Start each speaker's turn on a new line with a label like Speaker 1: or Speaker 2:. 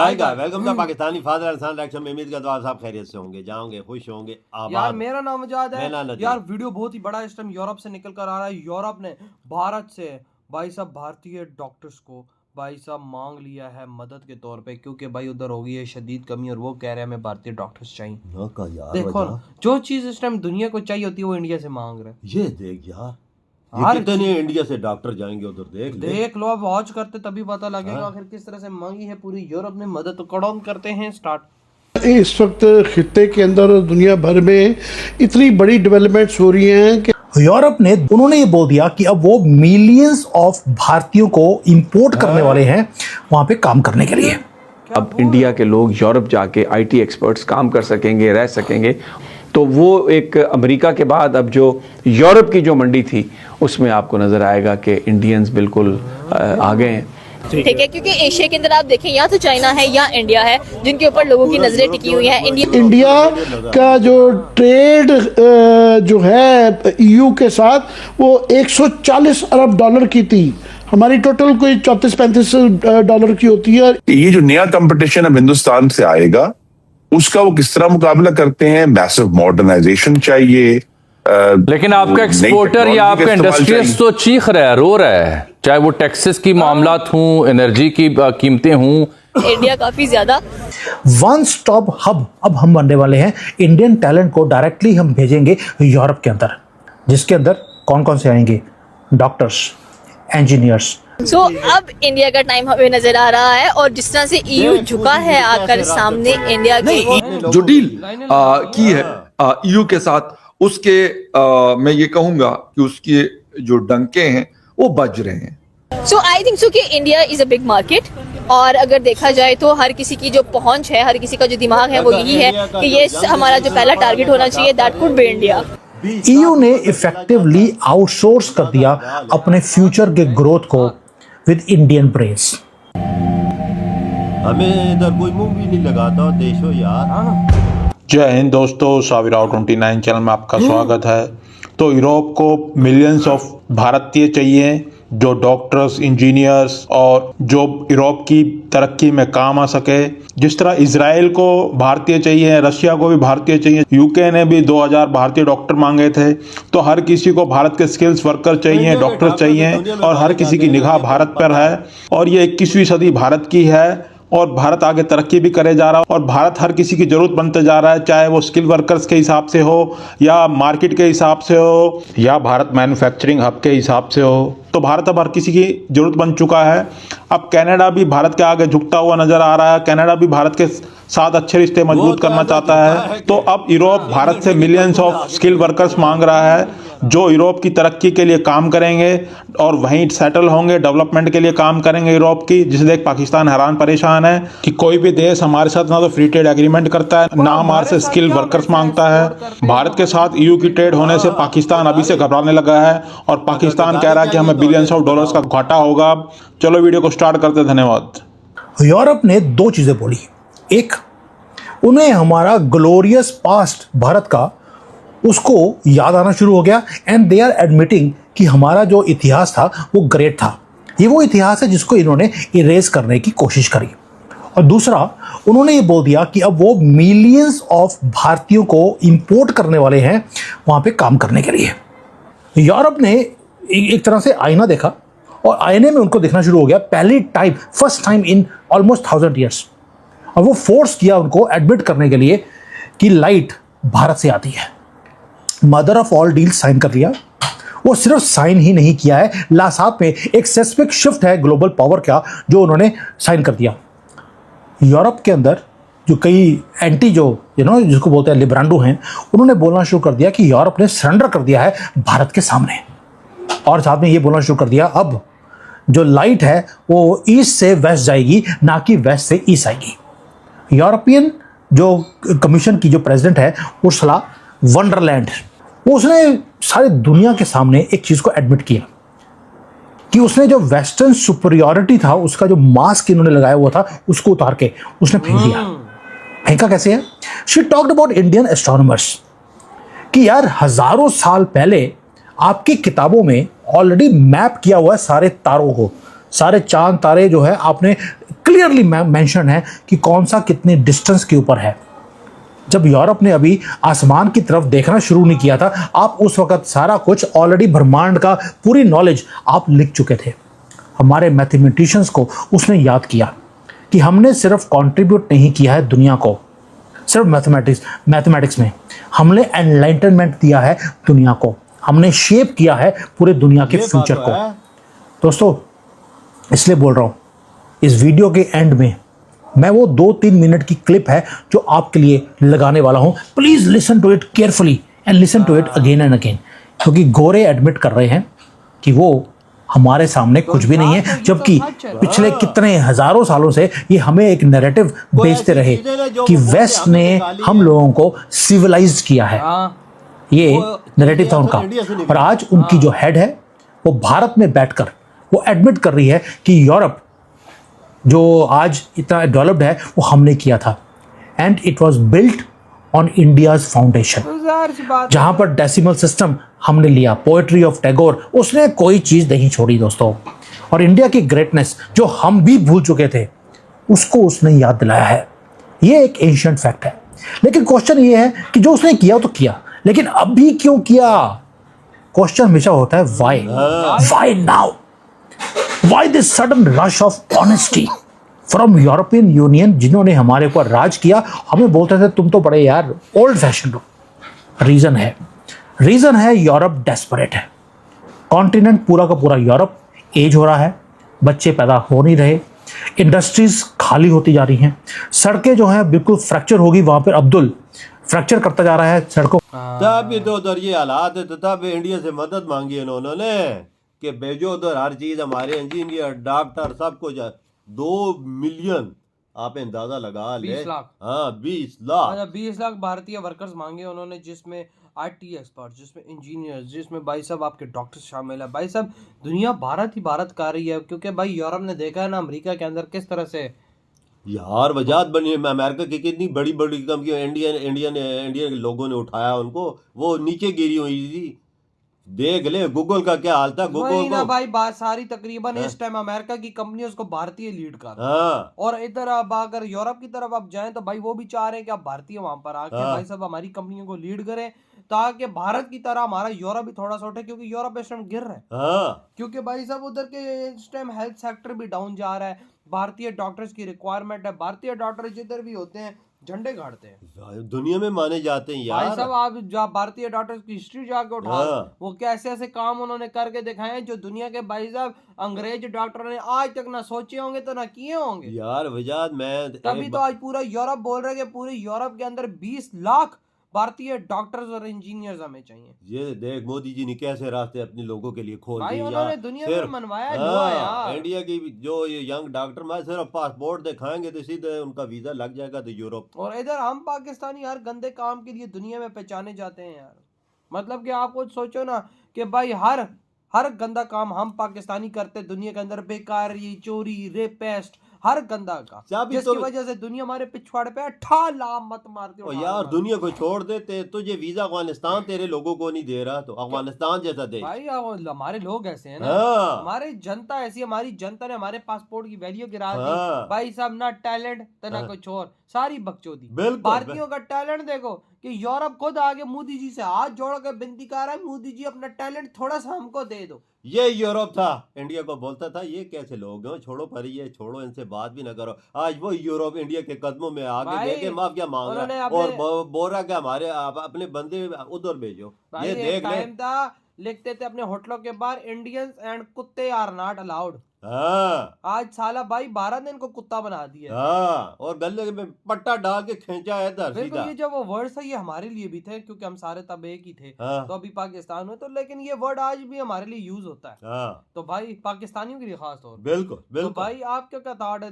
Speaker 1: आएगा। Welcome to Pakistani father इंसान reaction में। उम्मीद करता हूं साहब खैरियत से होंगे, जाओगे, खुश होंगे, आबाद।
Speaker 2: यार मेरा नाम आजाद है।
Speaker 1: मेरा नदीम।
Speaker 2: यार वीडियो बहुत ही बड़ा इस टाइम यूरोप से निकल कर आ रहा है। यूरोप ने भारत से भाई साहब भारतीय डॉक्टर्स को भाई साहब मांग लिया है मदद के तौर पे, क्योंकि भाई उधर हो गई है शदीद कमी और वो कह रहे हैं हमें भारतीय डॉक्टर्स चाहिए। देखो ना, जो चीज इस टाइम दुनिया को चाहिए होती है वो इंडिया से मांग रहे हैं।
Speaker 1: ये देख यार, ये कितने इंडिया से डॉक्टर जाएंगे उधर, देख
Speaker 2: लो। अब वॉच करते तभी पता लगेगा आखिर किस तरह से मांगी है पूरी यूरोप ने मदद। तो कड़ौन करते हैं स्टार्ट।
Speaker 3: इस वक्त खित्ते के अंदर दुनिया भर में इतनी बड़ी डेवलपमेंट्स हो रही हैं कि
Speaker 4: यूरोप ने उन्होंने ये बोल दिया कि अब वो मिलियंस ऑफ भारतीयों को इंपोर्ट करने वाले हैं वहां पे काम करने के लिए।
Speaker 5: अब इंडिया के लोग यूरोप जाके आईटी एक्सपर्ट्स काम कर सकेंगे, रह सकेंगे। तो वो एक अमेरिका के बाद अब जो यूरोप की जो मंडी थी उसमें आपको नजर आएगा कि इंडियंस बिल्कुल आ गए हैं।
Speaker 6: ठीक है, क्योंकि एशिया के अंदर आप देखें या तो चाइना है या इंडिया है जिनके ऊपर लोगों की नजरें टिकी हुई हैं।
Speaker 3: इंडिया का जो ट्रेड जो है ईयू के साथ वो 140 अरब डॉलर की थी। हमारी टोटल कोई 34-35 डॉलर की होती है।
Speaker 7: ये जो नया कंपटीशन अब हिंदुस्तान से आएगा उसका वो किस तरह मुकाबला करते हैं। मैसिव मॉडर्नाइजेशन चाहिए,
Speaker 8: लेकिन आपका एक्सपोर्टर या आपका इंडस्ट्रियलिस्ट तो चीख रहा है, रो रहा है, चाहे वो टैक्सेस की मामलात हूँ, एनर्जी की कीमतें हूँ।
Speaker 6: इंडिया काफी ज्यादा
Speaker 4: वन स्टॉप हब अब हम बनने वाले हैं। इंडियन टैलेंट को डायरेक्टली हम भेजेंगे यूरोप के अंदर, जिसके अंदर कौन कौन से आएंगे? Doctors, engineers.
Speaker 6: सो अब इंडिया का टाइम हमें नजर आ रहा है और जिस तरह से ईयू झुका है आकर सामने इंडिया के
Speaker 9: जो डील की है ईयू के साथ, उसके मैं ये कहूंगा कि उसके जो डंके हैं वो बज रहे हैं।
Speaker 6: सो आई थिंक सो कि India is a big market और अगर देखा जाए तो हर किसी की जो पहुंच है, हर किसी का जो दिमाग है वो यही है कि ये हमारा जो पहला टारगेट होना चाहिए, that could be India.
Speaker 4: EU ने इफेक्टिवली आउटसोर्स कर दिया अपने फ्यूचर के ग्रोथ को विद इंडियन ब्रेन्स।
Speaker 1: हमें इधर कोई मुंह भी नहीं लगाता, देशो यार।
Speaker 10: जय हिंद दोस्तों, साविराव 29 चैनल में आपका स्वागत है। तो यूरोप को मिलियंस ऑफ भारतीय चाहिए जो डॉक्टर्स, इंजीनियर्स और जो यूरोप की तरक्की में काम आ सके। जिस तरह इजराइल को भारतीय चाहिए, रशिया को भी भारतीय चाहिए, यूके ने भी 2000 भारतीय डॉक्टर मांगे थे। तो हर किसी को भारत के स्किल्स वर्कर चाहिए, डॉक्टर चाहिए और हर किसी की निगाह भारत पर है। और ये 21वीं सदी भारत की है और भारत आगे तरक्की भी करे जा रहा है और भारत हर किसी की जरूरत बनते जा रहा है, चाहे वो स्किल वर्कर्स के हिसाब से हो या मार्केट के हिसाब से हो या भारत मैन्युफैक्चरिंग हब के हिसाब से हो। तो भारत अब हर किसी की जरूरत बन चुका है। अब कनाडा भी भारत के आगे झुकता हुआ नजर आ रहा है। कनाडा भी भारत के साथ अच्छे रिश्ते मजबूत करना चाहता है। तो अब यूरोप भारत से मिलियंस ऑफ स्किल वर्कर्स मांग रहा है जो यूरोप की तरक्की के लिए काम करेंगे और वहीं सेटल होंगे, डेवलपमेंट के लिए काम करेंगे यूरोप की। जिसे देख पाकिस्तान हैरान परेशान है कि कोई भी देश हमारे साथ ना तो फ्री ट्रेड एग्रीमेंट करता है, ना हमारे से स्किल वर्कर्स मांगता है। भारत के साथ ईयू की ट्रेड होने से पाकिस्तान अभी से घबराने लगा है और पाकिस्तान कह रहा है कि हमें बिलियंस ऑफ डॉलर्स का घाटा होगा। चलो वीडियो को स्टार्ट करते, धन्यवाद।
Speaker 4: यूरोप ने दो चीजें बोली। एक, उन्हें हमारा ग्लोरियस पास्ट भारत का उसको याद आना शुरू हो गया एंड दे आर एडमिटिंग कि हमारा जो इतिहास था वो ग्रेट था। ये वो इतिहास है जिसको इन्होंने इरेज करने की कोशिश करी। और दूसरा, उन्होंने ये बोल दिया कि अब वो मिलियंस ऑफ भारतीयों को इंपोर्ट करने वाले हैं वहाँ पे काम करने के लिए। यूरोप ने एक तरह से आईना देखा और आईने में उनको देखना शुरू हो गया पहली time, first time in almost 1000 years. और वो फोर्स किया उनको एडमिट करने के लिए कि लाइट भारत से आती है। Mother of all deal sign कर दिया। वो सिर्फ साइन ही नहीं किया है, साथ में एक सेस्मिक शिफ्ट है ग्लोबल पावर का जो उन्होंने साइन कर दिया। यूरोप के अंदर जो कई एंटी जो जिसको बोलते हैं लिब्रांडो हैं, उन्होंने बोलना शुरू कर दिया कि यूरोप ने सरेंडर कर दिया है भारत के सामने। और साथ में ये बोलना शुरू कर दिया अब जो लाइट है वो ईस्ट से वेस्ट जाएगी, ना कि वेस्ट से ईस्ट आएगी। यूरोपियन जो कमीशन की जो प्रेसिडेंट है उर्सुला वंडरलैंड, उसने सारी दुनिया के सामने एक चीज को एडमिट किया कि उसने जो वेस्टर्न सुपरियॉरिटी था, उसका जो मास्क इन्होंने लगाया हुआ था उसको उतार के उसने फेंक दिया। फेंका कैसे है? She talked about Indian astronomers कि यार हजारों साल पहले आपकी किताबों में ऑलरेडी मैप किया हुआ है सारे तारों को, सारे चांद तारे जो है आपने क्लियरली मेंशन है कि कौन सा कितने डिस्टेंस के ऊपर है। जब यूरोप ने अभी आसमान की तरफ देखना शुरू नहीं किया था, आप उस वक्त सारा कुछ ऑलरेडी ब्रह्मांड का पूरी नॉलेज आप लिख चुके थे। हमारे मैथमेटिशियंस को उसने याद किया कि हमने सिर्फ कंट्रीब्यूट नहीं किया है दुनिया को, सिर्फ मैथमेटिक्स में हमने एनलाइटनमेंट दिया है दुनिया को, हमने शेप किया है पूरे दुनिया के फ्यूचर को। दोस्तों, इसलिए बोल रहा हूँ, इस वीडियो के एंड में मैं वो 2-3 मिनट की क्लिप है जो आपके लिए लगाने वाला हूं। Please listen to it carefully and listen to it again and again, क्योंकि गोरे एडमिट कर रहे हैं कि वो हमारे सामने कुछ भी नहीं है, जबकि पिछले कितने हजारों सालों से ये हमें एक नैरेटिव बेचते रहे कि वेस्ट ने हम लोगों को सिविलाइज किया है। ये नैरेटिव था उनका, और आज उनकी जो हेड है वो भारत में बैठकर वो एडमिट कर रही है कि यूरोप जो आज इतना डेवलप्ड है वो हमने किया था, and it was built on India's foundation, जहां पर डेसिमल सिस्टम हमने लिया, पोएट्री ऑफ टैगोर, उसने कोई चीज नहीं छोड़ी दोस्तों। और इंडिया की ग्रेटनेस जो हम भी भूल चुके थे उसको उसने याद दिलाया है। ये एक एंशिएंट फैक्ट है। लेकिन क्वेश्चन ये है कि जो उसने किया तो किया, लेकिन अभी क्यों किया? क्वेश्चन हमेशा होता है why now, Why this sudden rush of honesty from European Union, जिन्होंने हमारे ऊपर राज किया, हमें बोलते थे तुम तो बड़े यार ओल्ड फैशन हो। रीजन है यूरोप डेस्परेट है। कॉन्टिनेंट पूरा का पूरा यूरोप एज हो रहा है, बच्चे पैदा हो नहीं रहे, इंडस्ट्रीज खाली होती जा रही हैं, सड़कें जो हैं बिल्कुल फ्रैक्चर होगी, वहां पर अब्दुल फ्रैक्चर करता जा रहा है सड़कों।
Speaker 1: तब भी तो उधर ये हालात है, तो तब इंडिया से मदद मांगी है उन्होंने कि भेजो उधर हर चीज, हमारे इंजीनियर डॉक्टर सब कुछ। 2 मिलियन आप अंदाजा लगा ले।
Speaker 2: 20 लाख।
Speaker 1: हाँ 20 लाख
Speaker 2: 20 लाख भारतीय वर्कर्स मांगे उन्होंने, जिसमें आईटी एक्सपर्ट, जिसमें इंजीनियर्स, जिसमें भाई साहब आपके डॉक्टर्स शामिल है। भाई साहब दुनिया भारत ही भारत कर रही है, क्योंकि भाई यूरोप ने देखा है ना अमेरिका के अंदर किस तरह से
Speaker 1: यार वजात बनी है। अमेरिका की कितनी बड़ी बड़ी कंपनियां इंडियन लोगों ने उठाया उनको, वो नीचे गिरी हुई थी। देख ले गूगल का क्या हाल था। गूगल
Speaker 2: ना भाई बात सारी तकरीबन इस टाइम अमेरिका की कंपनी उसको भारतीय लीड कर। और इधर अब अगर यूरोप की तरफ आप जाएं तो भाई वो भी चाह रहे हैं कि आप भारतीय वहां पर आके भाई साहब हमारी कंपनियों को लीड करें, ताकि भारत की तरह हमारा यूरोप भी थोड़ा सा उठे, क्योंकि यूरोप इस टाइम गिर रहा है। क्योंकि भाई साहब उधर के इस टाइम हेल्थ सेक्टर भी डाउन जा रहा है। भारतीय डॉक्टर्स की रिक्वायरमेंट है, भारतीय डॉक्टर जिधर भी होते हैं झंडे गाड़ते हैं,
Speaker 1: दुनिया में माने जाते हैं यार।
Speaker 2: भाई साहब आप जब भारतीय डॉक्टर्स की हिस्ट्री जाके उठा वो कैसे ऐसे काम उन्होंने करके दिखाए हैं जो दुनिया के भाई साहब अंग्रेज डॉक्टरों ने आज तक ना सोचे होंगे तो ना किए होंगे
Speaker 1: यार। वजाद मैं
Speaker 2: तभी तो आज पूरा यूरोप बोल रहे हैं कि पूरे यूरोप के अंदर 20 लाख भारतीय डॉक्टर्स और इंजीनियर्स हमें चाहिए।
Speaker 1: ये देख मोदी जी ने कैसे रास्ते अपने लोगों के लिए खोल दिए।
Speaker 2: उन्होंने दुनिया में मनवाया यार।
Speaker 1: इंडिया की जो ये यंग डॉक्टर मैं सिर्फ पासपोर्ट दिखाएंगे तो सीधे उनका वीजा लग जाएगा तो यूरोप।
Speaker 2: और इधर हम पाकिस्तानी यार गंदे काम के लिए दुनिया में पहचाने जाते हैं यार। मतलब कि आप खुद सोचो ना कि भाई हर गंदा काम हम पाकिस्तानी करते दुनिया के अंदर, बेकारी, चोरी, रेपेस्ट, हर गंदा का, जिसकी वजह से दुनिया हमारे पिछवाड़े पे ठाला मत मारते हो
Speaker 1: यार। दुनिया को छोड़ देते, तुझे वीजा अफगानिस्तान तेरे लोगों को नहीं दे रहा, तो अफगानिस्तान जैसा दे
Speaker 2: भाई। हमारे लोग ऐसे हैं ना, हमारी जनता ऐसी, हमारी जनता ने हमारे पासपोर्ट की वैल्यू गिरा दी भाई साहब। ना टैलेंट तो ना कुछ और, सारी बकचोदी। भारतीयों का टैलेंट देखो कि यूरोप खुद आगे मोदी जी से हाथ जोड़ कर विनती कर रहा है, मोदी जी अपना टैलेंट थोड़ा सा हमको दे दो।
Speaker 1: ये यूरोप था, इंडिया को बोलता था ये कैसे लोग हैं, छोड़ो पर ये छोड़ो, इनसे बात भी ना करो। आज वो यूरोप इंडिया के कदमों में आगे देखे माफिया मांग रहा है और बोल रहा कि हमारे अपने बंदे उधर भेजो। ये देख ले,
Speaker 2: लिखते थे अपने होटलों के बाहर इंडियंस एंड कुत्ते आर नॉट अलाउड। आज साला भाई भारत ने इनको कुत्ता बना दिया।
Speaker 1: और गले में पट्टा डाल के खींचा है इधर सीधा।
Speaker 2: ये जो वो वर्ड है ये हमारे लिए भी थे, क्योंकि हम सारे तब एक ही थे। तो अभी पाकिस्तान में तो, लेकिन ये वर्ड आज भी हमारे लिए यूज होता है। तो भाई पाकिस्तानियों के लिए खास तौर।
Speaker 1: बिल्कुल बिल्कुल।
Speaker 2: तो भाई आप क्या थॉट है?